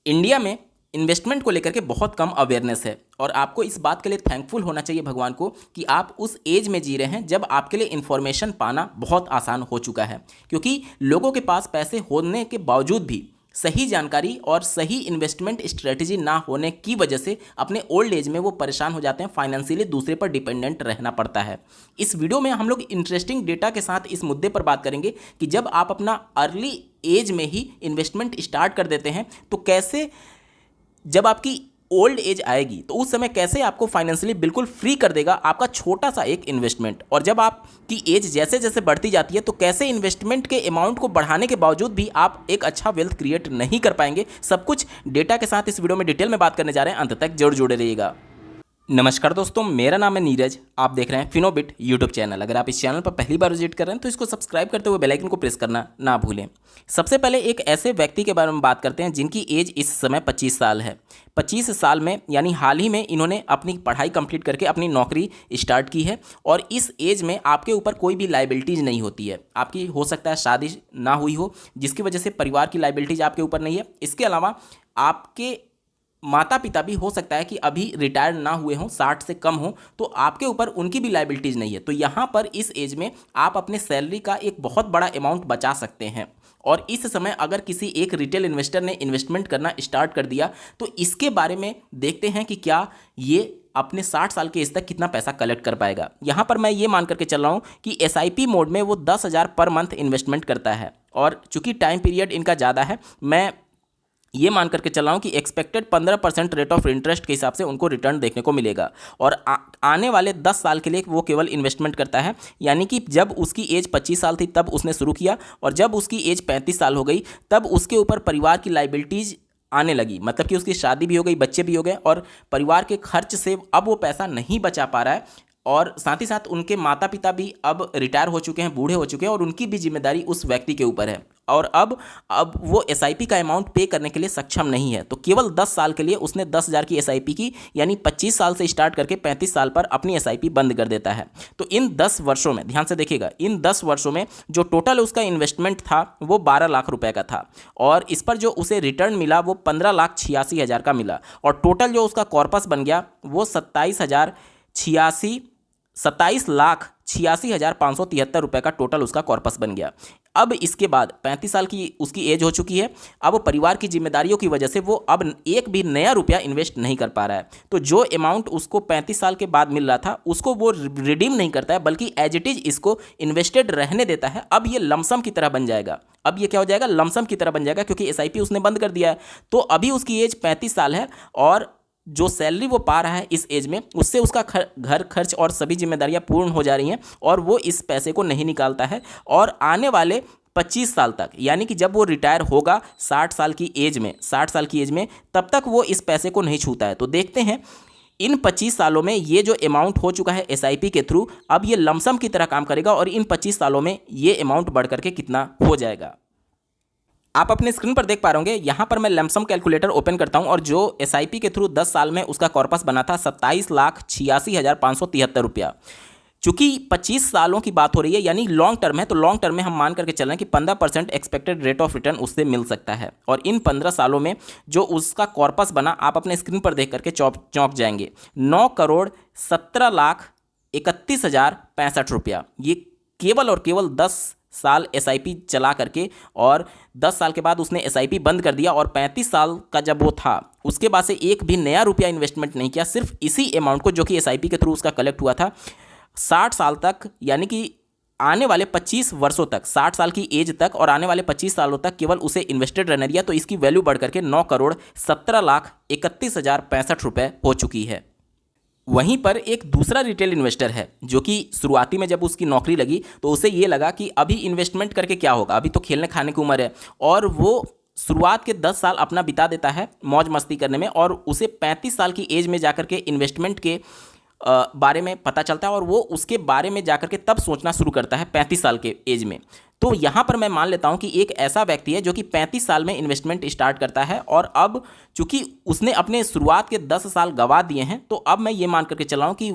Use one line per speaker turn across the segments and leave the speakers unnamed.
India में investment को लेकर के बहुत कम अवेयरनेस है और आपको इस बात के लिए थैंकफुल होना चाहिए भगवान को कि आप उस एज में जी रहे हैं जब आपके लिए इन्फॉर्मेशन पाना बहुत आसान हो चुका है। क्योंकि लोगों के पास पैसे होने के बावजूद भी सही जानकारी और सही इन्वेस्टमेंट स्ट्रेटजी ना होने की वजह से अपने ओल्ड एज में वो परेशान हो जाते हैं, फाइनेंशियली दूसरे पर डिपेंडेंट रहना पड़ता है। इस वीडियो में हम लोग इंटरेस्टिंग डेटा के साथ इस मुद्दे पर बात करेंगे कि जब आप अपना अर्ली एज में ही इन्वेस्टमेंट स्टार्ट कर देते हैं तो कैसे जब आपकी ओल्ड एज आएगी तो उस समय कैसे आपको फाइनेंशियली बिल्कुल फ्री कर देगा आपका छोटा सा एक इन्वेस्टमेंट। और जब आपकी एज जैसे जैसे बढ़ती जाती है तो कैसे इन्वेस्टमेंट के अमाउंट को बढ़ाने के बावजूद भी आप एक अच्छा वेल्थ क्रिएट नहीं कर पाएंगे। सब कुछ डेटा के साथ इस वीडियो में डिटेल में बात करने जा रहे हैं, अंत तक जरूर जुड़े रहिएगा। नमस्कार दोस्तों, मेरा नाम है नीरज। आप देख रहे हैं फिनोबिट यूट्यूब चैनल। अगर आप इस चैनल पर पहली बार विजिट कर रहे हैं तो इसको सब्सक्राइब करते हुए बेल आइकन को प्रेस करना ना भूलें। सबसे पहले एक ऐसे व्यक्ति के बारे में बात करते हैं जिनकी एज इस समय 25 साल है। 25 साल में यानी हाल ही में इन्होंने अपनी पढ़ाई कंप्लीट करके अपनी नौकरी स्टार्ट की है और इस एज में आपके ऊपर कोई भी लाइबिलिटीज़ नहीं होती है। आपकी हो सकता है शादी ना हुई हो जिसकी वजह से परिवार की लाइबिलिटीज़ आपके ऊपर नहीं है। इसके अलावा आपके माता पिता भी हो सकता है कि अभी रिटायर ना हुए हों, 60 से कम हो, तो आपके ऊपर उनकी भी लाइबिलिटीज़ नहीं है। तो यहाँ पर इस एज में आप अपने सैलरी का एक बहुत बड़ा अमाउंट बचा सकते हैं। और इस समय अगर किसी एक रिटेल इन्वेस्टर ने इन्वेस्टमेंट करना स्टार्ट कर दिया तो इसके बारे में देखते हैं कि क्या ये अपने 60 साल के एज तक कितना पैसा कलेक्ट कर पाएगा। यहाँ पर मैं ये मान करके चल रहा हूँ कि SIP मोड में वो 10,000 पर मंथ इन्वेस्टमेंट करता है और चूँकि टाइम पीरियड इनका ज़्यादा है, मैं ये मान करके चल रहा हूँ कि एक्सपेक्टेड 15% रेट ऑफ इंटरेस्ट के हिसाब से उनको रिटर्न देखने को मिलेगा। और आने वाले 10 साल के लिए वो केवल इन्वेस्टमेंट करता है। यानी कि जब उसकी एज 25 साल थी तब उसने शुरू किया और जब उसकी एज 35 साल हो गई तब उसके ऊपर परिवार की लाइबिलिटीज़ आने लगी। मतलब कि उसकी शादी भी हो गई, बच्चे भी हो गए और परिवार के खर्च से अब वो पैसा नहीं बचा पा रहा है। और साथ ही साथ उनके माता पिता भी अब रिटायर हो चुके हैं, बूढ़े हो चुके हैं और उनकी भी जिम्मेदारी उस व्यक्ति के ऊपर है। और अब वो SIP का अमाउंट पे करने के लिए सक्षम नहीं है। तो केवल 10 साल के लिए उसने 10,000 की SIP की, यानी 25 साल से स्टार्ट करके 35 साल पर अपनी SIP बंद कर देता है। तो इन 10 वर्षों में, ध्यान से देखिएगा, इन 10 वर्षों में जो टोटल उसका इन्वेस्टमेंट था वो 12 लाख रुपए का था और इस पर जो उसे रिटर्न मिला वो 15,86,000 का मिला। और टोटल जो उसका कॉर्पस बन गया वो 27,86,573 रुपए का टोटल उसका कॉर्पस बन गया। अब इसके बाद 35 साल की उसकी एज हो चुकी है। अब परिवार की जिम्मेदारियों की वजह से वो अब एक भी नया रुपया इन्वेस्ट नहीं कर पा रहा है। तो जो अमाउंट उसको 35 साल के बाद मिल रहा था उसको वो रिडीम नहीं करता है, बल्कि एज इट इज इसको इन्वेस्टेड रहने देता है। अब ये लमसम की तरह बन जाएगा। अब ये क्या हो जाएगा, लमसम की तरह बन जाएगा, क्योंकि SIP उसने बंद कर दिया है। तो अभी उसकी एज 35 साल है और जो सैलरी वो पा रहा है इस एज में उससे उसका घर खर्च और सभी जिम्मेदारियां पूर्ण हो जा रही हैं और वो इस पैसे को नहीं निकालता है। और आने वाले 25 साल तक, यानी कि जब वो रिटायर होगा 60 साल की एज में, तब तक वो इस पैसे को नहीं छूता है। तो देखते हैं इन 25 सालों में ये जो अमाउंट हो चुका है SIP के थ्रू, अब ये लमसम की तरह काम करेगा और इन 25 सालों में ये अमाउंट बढ़ करके कितना हो जाएगा। आप अपने स्क्रीन पर देख पा रहे होंगे, यहाँ पर मैं लमसम कैलकुलेटर ओपन करता हूँ और जो SIP के थ्रू 10 साल में उसका कॉर्पस बना था 27,86,573 रुपया। चूंकि 25 सालों की बात हो रही है यानी लॉन्ग टर्म है, तो लॉन्ग टर्म में हम मान करके चल रहे हैं कि 15% एक्सपेक्टेड रेट ऑफ रिटर्न उससे मिल सकता है। और इन 15 सालों में जो उसका कॉर्पस बना, आप अपने स्क्रीन पर देख करके चौंक जाएंगे, 9,17,31,065 रुपया। ये केवल और केवल 10 साल SIP चला करके, और 10 साल के बाद उसने SIP बंद कर दिया और 35 साल का जब वो था उसके बाद से एक भी नया रुपया इन्वेस्टमेंट नहीं किया। सिर्फ इसी अमाउंट को जो कि SIP के थ्रू उसका कलेक्ट हुआ था 60 साल तक, यानी कि आने वाले 25 वर्षों तक, 60 साल की एज तक और आने वाले 25 सालों तक केवल उसे इन्वेस्टेड रहने दिया। तो इसकी वैल्यू बढ़ करके 9,17,31,065 रुपये हो चुकी है। वहीं पर एक दूसरा रिटेल इन्वेस्टर है जो कि शुरुआती में जब उसकी नौकरी लगी तो उसे ये लगा कि अभी इन्वेस्टमेंट करके क्या होगा, अभी तो खेलने खाने की उम्र है, और वो शुरुआत के 10 साल अपना बिता देता है मौज मस्ती करने में और उसे 35 साल की एज में जाकर के इन्वेस्टमेंट के बारे में पता चलता है और वो उसके बारे में जाकर के तब सोचना शुरू करता है 35 साल के एज में। तो यहाँ पर मैं मान लेता हूँ कि एक ऐसा व्यक्ति है जो कि 35 साल में इन्वेस्टमेंट स्टार्ट करता है और अब चूंकि उसने अपने शुरुआत के 10 साल गंवा दिए हैं, तो अब मैं ये मान करके चल रहा हूँ कि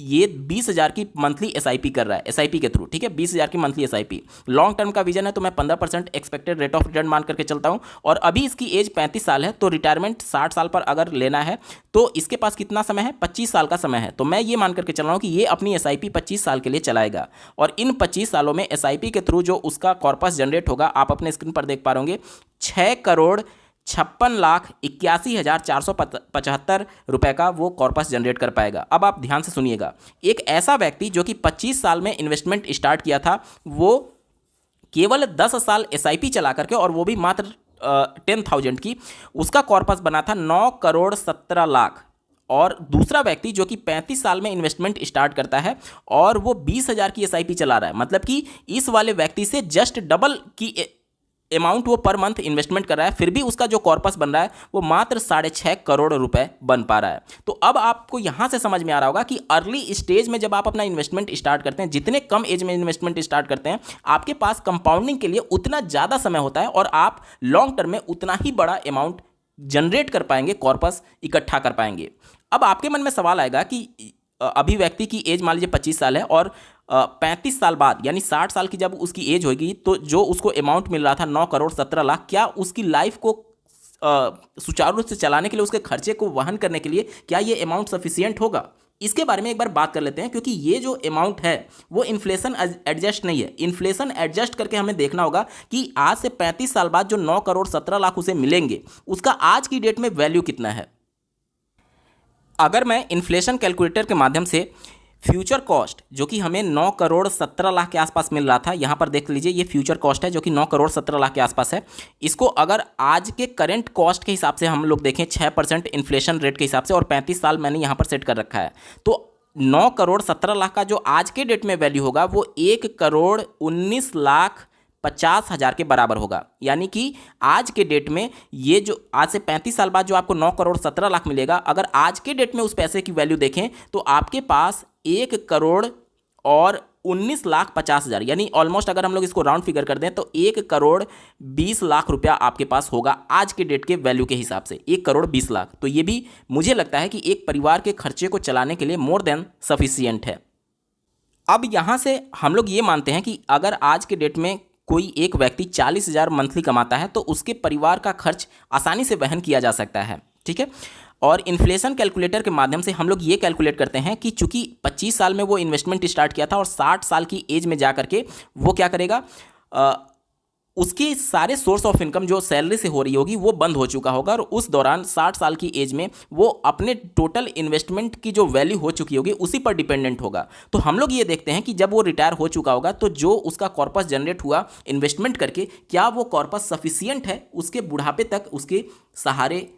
ये 20,000 की मंथली एसआईपी कर रहा है, एसआईपी के थ्रू, ठीक है, 20,000 की मंथली एसआईपी। लॉन्ग टर्म का विजन है तो मैं 15% एक्सपेक्टेड रेट ऑफ रिटर्न मान करके चलता हूँ। और अभी इसकी एज 35 साल है, तो रिटायरमेंट 60 साल पर अगर लेना है तो इसके पास कितना समय है, 25 साल का समय है। तो मैं ये मान करके चल रहा हूँ कि ये अपनी एसआईपी 25 साल के लिए चलाएगा और इन 25 सालों में एसआईपी के थ्रू जो उसका कॉर्पस जनरेट होगा, आप अपने स्क्रीन पर देख पा रहे होंगे, 6,56,81,475 रुपए का वो कॉर्पस जनरेट कर पाएगा। अब आप ध्यान से सुनिएगा, एक ऐसा व्यक्ति जो कि 25 साल में इन्वेस्टमेंट स्टार्ट किया था, वो केवल 10 साल एसआईपी चला करके, और वो भी मात्र 10,000 की, उसका कॉर्पस बना था 9,17,00,000। और दूसरा व्यक्ति जो कि 35 साल में इन्वेस्टमेंट स्टार्ट करता है और वो 20,000 की एसआईपी चला रहा है, मतलब कि इस वाले व्यक्ति से जस्ट डबल की अमाउंट वो पर मंथ इन्वेस्टमेंट कर रहा है, फिर भी उसका जो कॉर्पस बन रहा है वो मात्र 6.5 करोड़ रुपए बन पा रहा है। तो अब आपको यहां से समझ में आ रहा होगा कि अर्ली स्टेज में जब आप अपना इन्वेस्टमेंट स्टार्ट करते हैं, जितने कम एज में इन्वेस्टमेंट स्टार्ट करते हैं, आपके पास कंपाउंडिंग के लिए उतना ज़्यादा समय होता है और आप लॉन्ग टर्म में उतना ही बड़ा अमाउंट जनरेट कर पाएंगे, कॉर्पस इकट्ठा कर पाएंगे। अब आपके मन में सवाल आएगा कि अभी व्यक्ति की एज मान लीजिए 25 साल है और 35 साल बाद यानी 60 साल की जब उसकी एज होगी, तो जो उसको अमाउंट मिल रहा था 9,17,00,000, क्या उसकी लाइफ को सुचारू रूप से चलाने के लिए, उसके खर्चे को वहन करने के लिए क्या ये अमाउंट सफिशियंट होगा? इसके बारे में एक बार बात कर लेते हैं, क्योंकि ये जो अमाउंट है वो इन्फ्लेशन एडजस्ट नहीं है। इन्फ्लेशन एडजस्ट करके हमें देखना होगा कि आज से 35 साल बाद जो 9,17,00,000 उसे मिलेंगे, उसका आज की डेट में वैल्यू कितना है। अगर मैं इन्फ्लेशन कैलकुलेटर के माध्यम से फ्यूचर कॉस्ट जो कि हमें 9,17,00,000 के आसपास मिल रहा था, यहाँ पर देख लीजिए ये फ्यूचर कॉस्ट है जो कि 9,17,00,000 के आसपास है, इसको अगर आज के करंट कॉस्ट के हिसाब से हम लोग देखें 6% इन्फ्लेशन रेट के हिसाब से, और 35 साल मैंने यहाँ पर सेट कर रखा है, तो 9,17,00,000 का जो आज के डेट में वैल्यू होगा वो 1,19,50,000 के बराबर होगा। यानी कि आज के डेट में ये जो आज से 35 साल बाद जो आपको 9,17,00,000 मिलेगा, अगर आज के डेट में उस पैसे की वैल्यू देखें तो आपके पास 1,19,50,000 यानी ऑलमोस्ट अगर हम लोग इसको राउंड फिगर कर दें तो 1,20,00,000 रुपया आपके पास होगा आज के डेट के वैल्यू के हिसाब से, 1,20,00,000। तो ये भी मुझे लगता है कि एक परिवार के खर्चे को चलाने के लिए मोर देन सफिशियंट है। अब यहाँ से हम लोग ये मानते हैं कि अगर आज के डेट में कोई एक व्यक्ति 40,000 मंथली कमाता है तो उसके परिवार का खर्च आसानी से वहन किया जा सकता है, ठीक है। और इन्फ्लेशन कैलकुलेटर के माध्यम से हम लोग ये कैलकुलेट करते हैं कि चूंकि 25 साल में वो इन्वेस्टमेंट स्टार्ट किया था और 60 साल की एज में जा करके वो क्या करेगा, उसकी सारे सोर्स ऑफ इनकम जो सैलरी से हो रही होगी वो बंद हो चुका होगा, और उस दौरान 60 साल की एज में वो अपने टोटल इन्वेस्टमेंट की जो वैल्यू हो चुकी होगी उसी पर डिपेंडेंट होगा। तो हम लोग ये देखते हैं कि जब वो रिटायर हो चुका होगा तो जो उसका कॉर्पस जनरेट हुआ इन्वेस्टमेंट करके, क्या वो कॉर्पस सफिशियंट है उसके बुढ़ापे तक उसके सहारे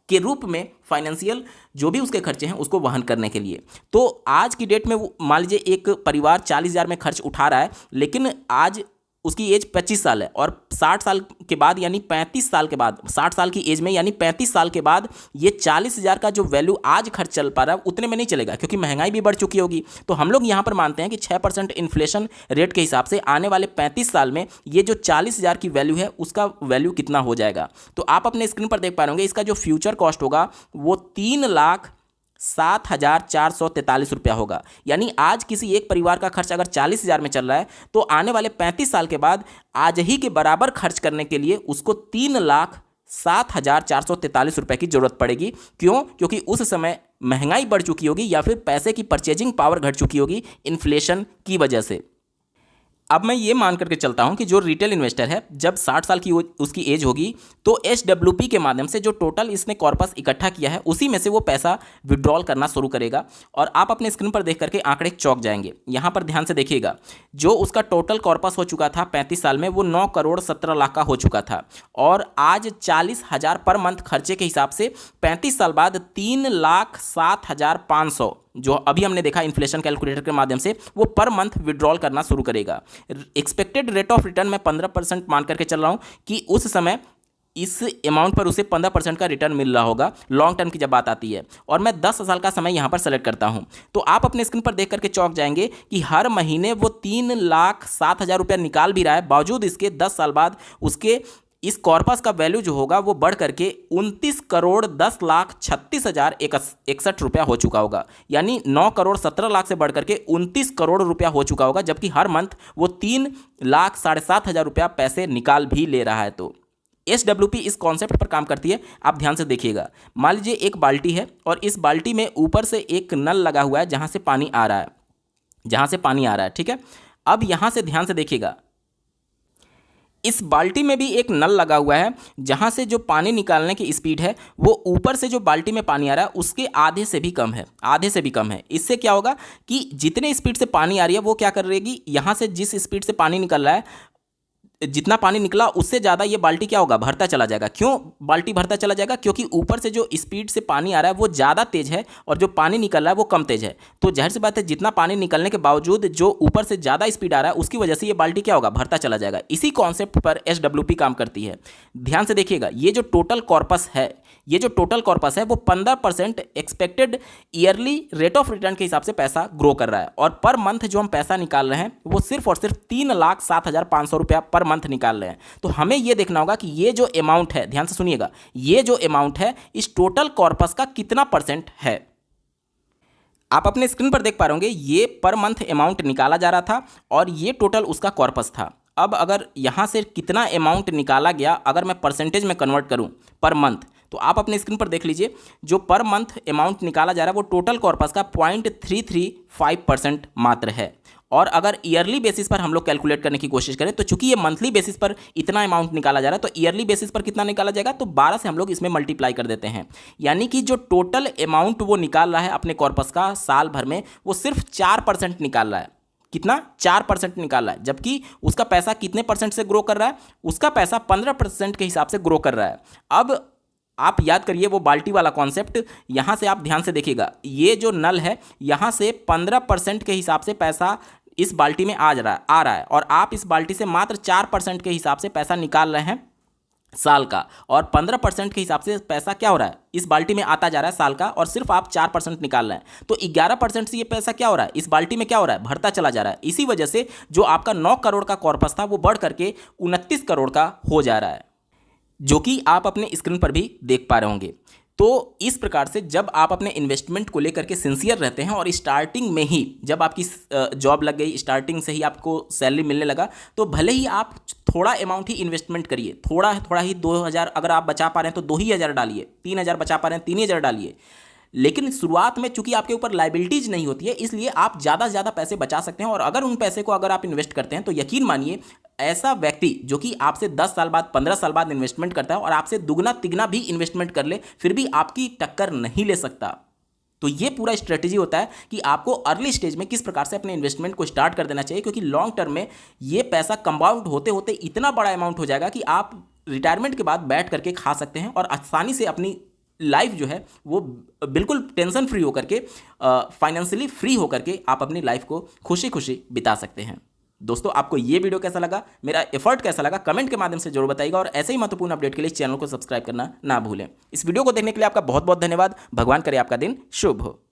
के रूप में फाइनेंशियल जो भी उसके खर्चे हैं उसको वहन करने के लिए। तो आज की डेट में मान लीजिए एक परिवार 40,000 में खर्च उठा रहा है, लेकिन आज उसकी एज 25 साल है और 60 साल के बाद यानी 35 साल के बाद, 60 साल की एज में यानी 35 साल के बाद ये 40,000 का जो वैल्यू आज खर्च चल पा रहा है उतने में नहीं चलेगा, क्योंकि महंगाई भी बढ़ चुकी होगी। तो हम लोग यहाँ पर मानते हैं कि 6% इन्फ्लेशन रेट के हिसाब से आने वाले 35 साल में ये जो 40,000 की वैल्यू है उसका वैल्यू कितना हो जाएगा। तो आप अपने स्क्रीन पर देख पा रहे होंगे, इसका जो फ्यूचर कॉस्ट होगा वो 3,07,443 रुपया होगा। यानी आज किसी एक परिवार का खर्च अगर 40,000 में चल रहा है तो आने वाले 35 साल के बाद आज ही के बराबर खर्च करने के लिए उसको 3,07,443 रुपये की जरूरत पड़ेगी। क्यों? क्योंकि उस समय महंगाई बढ़ चुकी होगी या फिर पैसे की परचेजिंग पावर घट चुकी होगी इन्फ्लेशन की वजह से। अब मैं ये मान करके चलता हूँ कि जो रिटेल इन्वेस्टर है जब 60 साल की उसकी एज होगी तो SWP के माध्यम से जो टोटल इसने कॉर्पस इकट्ठा किया है उसी में से वो पैसा विड्रॉल करना शुरू करेगा। और आप अपने स्क्रीन पर देख करके आंकड़े चौंक जाएंगे। यहाँ पर ध्यान से देखिएगा, जो उसका टोटल कॉर्पस हो चुका था 35 साल में वो 9,17,00,000 का हो चुका था, और आज 40,000 पर मंथ खर्चे के हिसाब से 35 साल बाद 3,07,500 जो अभी हमने देखा इन्फ्लेशन कैलकुलेटर के माध्यम से वो पर मंथ विड्रॉल करना शुरू करेगा। एक्सपेक्टेड रेट ऑफ रिटर्न मैं 15% मान करके चल रहा हूँ कि उस समय इस अमाउंट पर उसे 15% का रिटर्न मिल रहा होगा लॉन्ग टर्म की जब बात आती है। और मैं 10 साल का समय यहाँ पर सेलेक्ट करता हूँ, तो आप अपने स्क्रीन पर देख करके चौंक जाएंगे कि हर महीने वो 3,07,000 रुपया निकाल भी रहा है, बावजूद इसके 10 साल बाद उसके इस कॉर्पस का वैल्यू जो होगा वो बढ़ करके 29,10,36,061 रुपया हो चुका होगा। यानी 9,17,00,000 से बढ़ करके 29 करोड़ रुपया हो चुका होगा, जबकि हर मंथ वो 3,07,500 रुपया पैसे निकाल भी ले रहा है। तो SWP इस कॉन्सेप्ट पर काम करती है, आप ध्यान से देखिएगा। मान लीजिए एक बाल्टी है और इस बाल्टी में ऊपर से एक नल लगा हुआ है जहाँ से पानी आ रहा है, ठीक है। अब यहाँ से ध्यान से देखिएगा, इस बाल्टी में भी एक नल लगा हुआ है जहाँ से जो पानी निकालने की स्पीड है वो ऊपर से जो बाल्टी में पानी आ रहा है उसके आधे से भी कम है, इससे क्या होगा कि जितने स्पीड से पानी आ रही है वो क्या कर रहेगी, यहाँ से जिस स्पीड से पानी निकल रहा है, जितना पानी निकला उससे ज़्यादा ये बाल्टी क्या होगा, भरता चला जाएगा। क्यों बाल्टी भरता चला जाएगा? क्योंकि ऊपर से जो स्पीड से पानी आ रहा है वो ज़्यादा तेज़ है और जो पानी निकल रहा है वो कम तेज़ है। तो जाहिर सी बात है जितना पानी निकलने के बावजूद जो ऊपर से ज़्यादा स्पीड आ रहा है उसकी वजह से ये बाल्टी क्या होगा, भरता चला जाएगा। इसी कॉन्सेप्ट पर SWP काम करती है। ध्यान से देखिएगा, ये जो टोटल कॉर्पस है वो 15% expected yearly rate of return के हिसाब से पैसा ग्रो कर रहा है, और पर मंथ जो हम पैसा निकाल रहे हैं वो सिर्फ और सिर्फ 3,07,500 रुपया पर मंथ निकाल रहे हैं। तो हमें ये देखना होगा कि ये जो अमाउंट है, ध्यान से सुनिएगा, ये जो अमाउंट है इस टोटल कॉर्पस का कितना परसेंट है। आप अपने स्क्रीन पर देख पा रहे होंगे ये पर मंथ अमाउंट निकाला जा रहा था और ये टोटल उसका कॉर्पस था। अब अगर यहाँ से कितना अमाउंट निकाला गया अगर मैं परसेंटेज में कन्वर्ट करूँ पर मंथ, तो आप अपने स्क्रीन पर देख लीजिए जो पर मंथ अमाउंट निकाला जा रहा है वो टोटल कॉर्पस का 0.335% मात्र है। और अगर ईयरली बेसिस पर हम लोग कैलकुलेट करने की कोशिश करें तो चूंकि ये मंथली बेसिस पर इतना अमाउंट निकाला जा रहा है तो ईयरली बेसिस पर कितना निकाला जाएगा, तो 12 से हम लोग इसमें मल्टीप्लाई कर देते हैं। यानी कि जो टोटल अमाउंट वो निकाल रहा है अपने कॉर्पस का साल भर में वो सिर्फ 4% निकाल रहा है। कितना? 4% निकाल रहा है, जबकि उसका पैसा कितने परसेंट से ग्रो कर रहा है, उसका पैसा 15% के हिसाब से ग्रो कर रहा है। अब आप याद करिए वो बाल्टी वाला कॉन्सेप्ट, यहाँ से आप ध्यान से देखिएगा, ये जो नल है यहाँ से 15% के हिसाब से पैसा इस बाल्टी में आ रहा है और आप इस बाल्टी से मात्र 4% के हिसाब से पैसा निकाल रहे हैं साल का, और 15% के हिसाब से पैसा क्या हो रहा है इस बाल्टी में आता जा रहा है साल का, और सिर्फ आप 4% निकाल रहे हैं। तो 11% से ये पैसा क्या हो रहा है इस बाल्टी में क्या हो रहा है, भरता चला जा रहा है। इसी वजह से जो आपका 9 करोड़ का कॉर्पस था वो बढ़ करके 29 करोड़ का हो जा रहा है, जो कि आप अपने स्क्रीन पर भी देख पा रहे होंगे। तो इस प्रकार से जब आप अपने इन्वेस्टमेंट को लेकर के सिंसियर रहते हैं और स्टार्टिंग में ही जब आपकी जॉब लग गई, स्टार्टिंग से ही आपको सैलरी मिलने लगा, तो भले ही आप थोड़ा अमाउंट ही इन्वेस्टमेंट करिए, थोड़ा ही 2,000 अगर आप बचा पा रहे हैं तो 2,000 डालिए, 3,000 बचा पा रहे हैं 3,000 डालिए। लेकिन शुरुआत में चूंकि आपके ऊपर लाइबिलिटीज नहीं होती है इसलिए आप ज़्यादा से ज़्यादा पैसे बचा सकते हैं, और अगर उन पैसे को अगर आप इन्वेस्ट करते हैं तो यकीन मानिए ऐसा व्यक्ति जो कि आपसे 10 साल बाद 15 साल बाद इन्वेस्टमेंट करता है और आपसे दुगना तिगना भी इन्वेस्टमेंट कर ले फिर भी आपकी टक्कर नहीं ले सकता। तो ये पूरा स्ट्रेटेजी होता है कि आपको अर्ली स्टेज में किस प्रकार से अपने इन्वेस्टमेंट को स्टार्ट कर देना चाहिए, क्योंकि लॉन्ग टर्म में ये पैसा कंपाउंड होते होते इतना बड़ा अमाउंट हो जाएगा कि आप रिटायरमेंट के बाद बैठ करके खा सकते हैं और आसानी से अपनी लाइफ जो है वो बिल्कुल टेंशन फ्री होकर के, फाइनेंशियली फ्री होकर के आप अपनी लाइफ को खुशी खुशी बिता सकते हैं। दोस्तों आपको ये वीडियो कैसा लगा, मेरा एफर्ट कैसा लगा, कमेंट के माध्यम से जरूर बताइएगा, और ऐसे ही महत्वपूर्ण अपडेट के लिए चैनल को सब्सक्राइब करना ना भूलें। इस वीडियो को देखने के लिए आपका बहुत बहुत धन्यवाद। भगवान करे आपका दिन शुभ हो।